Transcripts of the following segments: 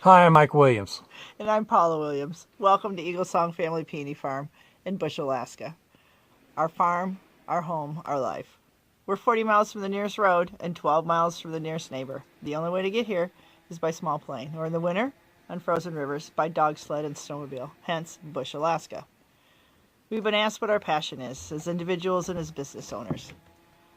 Hi, I'm Mike Williams. And I'm Paula Williams. Welcome to EagleSong Family Peony Farm in Bush, Alaska. Our farm, our home, our life. We're 40 miles from the nearest road and 12 miles from the nearest neighbor. The only way to get here is by small plane, or in the winter, on frozen rivers, by dog sled and snowmobile, hence Bush, Alaska. We've been asked what our passion is as individuals and as business owners.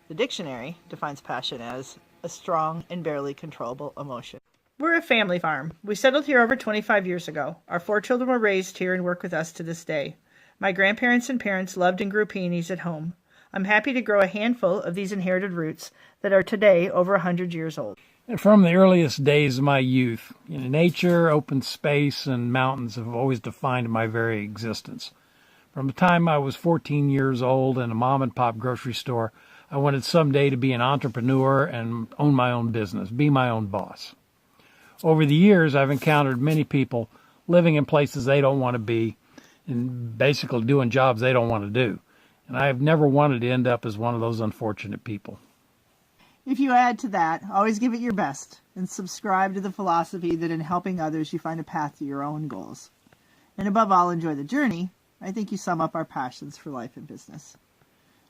The dictionary defines passion as a strong and barely controllable emotion. We're a family farm. We settled here over 25 years ago. Our 4 children were raised here and work with us to this day. My grandparents and parents loved and grew peonies at home. I'm happy to grow a handful of these inherited roots that are today over 100 years old. And from the earliest days of my youth, nature, open space, and mountains have always defined my very existence. From the time I was 14 years old in a mom-and-pop grocery store, I wanted someday to be an entrepreneur and own my own business, be my own boss. Over the years, I've encountered many people living in places they don't want to be and basically doing jobs they don't want to do. And I've never wanted to end up as one of those unfortunate people. If you add to that, always give it your best and subscribe to the philosophy that in helping others you find a path to your own goals. And above all, enjoy the journey. I think you sum up our passions for life and business.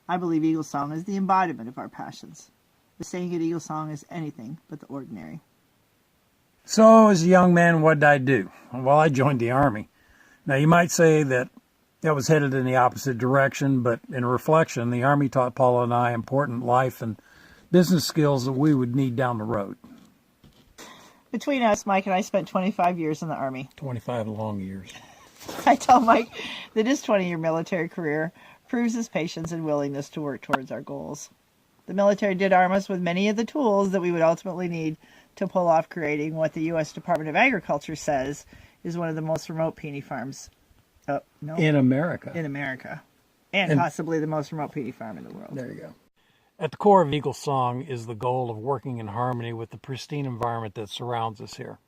I believe EagleSong is the embodiment of our passions. The saying at EagleSong is anything but the ordinary. So as a young man, what did I do? Well, I joined the Army. Now, you might say that I was headed in the opposite direction, but in reflection, the Army taught Paula and I important life and business skills that we would need down the road. Between us, Mike and I spent 25 years in the Army. 25 long years. I tell Mike that his 20-year military career proves his patience and willingness to work towards our goals. The military did arm us with many of the tools that we would ultimately need to pull off creating what the U.S. Department of Agriculture says is one of the most remote peony farms in America. And possibly the most remote peony farm in the world. There you go. At the core of EagleSong is the goal of working in harmony with the pristine environment that surrounds us here.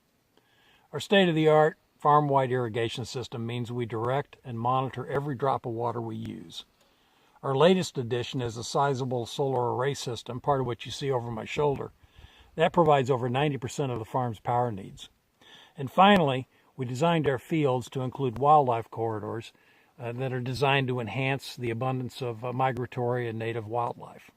Our state-of-the-art farm-wide irrigation system means we direct and monitor every drop of water we use. Our latest addition is a sizable solar array system, part of what you see over my shoulder. That provides over 90% of the farm's power needs. And finally, we designed our fields to include wildlife corridors that are designed to enhance the abundance of migratory and native wildlife.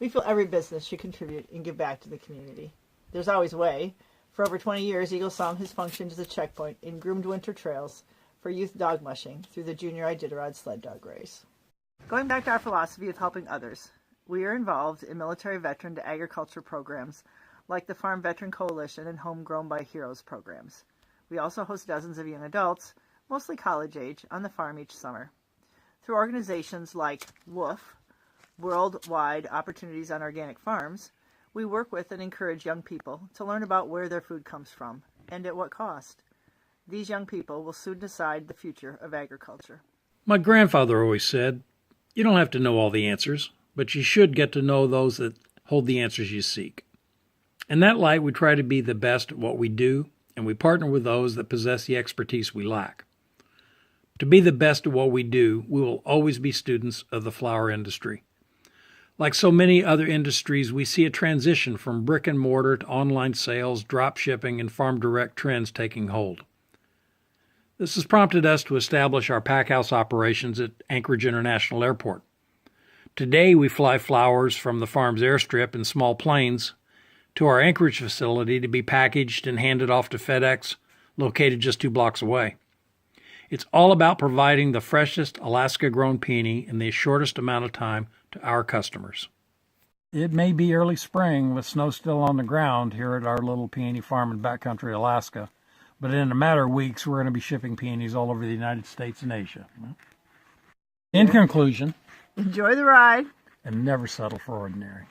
We feel every business should contribute and give back to the community. There's always a way. For over 20 years, EagleSong has functioned as a checkpoint in groomed winter trails for youth dog mushing through the Junior Iditarod sled dog race. Going back to our philosophy of helping others, we are involved in military veteran to agriculture programs like the Farm Veteran Coalition and Homegrown by Heroes programs. We also host dozens of young adults, mostly college age, on the farm each summer. Through organizations like WOOF, Worldwide Opportunities on Organic Farms, we work with and encourage young people to learn about where their food comes from and at what cost. These young people will soon decide the future of agriculture. My grandfather always said, you don't have to know all the answers, but you should get to know those that hold the answers you seek. In that light, we try to be the best at what we do, and we partner with those that possess the expertise we lack. To be the best at what we do, we will always be students of the flower industry. Like so many other industries, we see a transition from brick and mortar to online sales, drop shipping, and farm direct trends taking hold. This has prompted us to establish our packhouse operations at Anchorage International Airport. Today, we fly flowers from the farm's airstrip in small planes to our Anchorage facility to be packaged and handed off to FedEx, located just 2 blocks away. It's all about providing the freshest Alaska-grown peony in the shortest amount of time to our customers. It may be early spring with snow still on the ground here at our little peony farm in backcountry Alaska, but in a matter of weeks, we're going to be shipping peonies all over the United States and Asia. In conclusion, enjoy the ride and never settle for ordinary.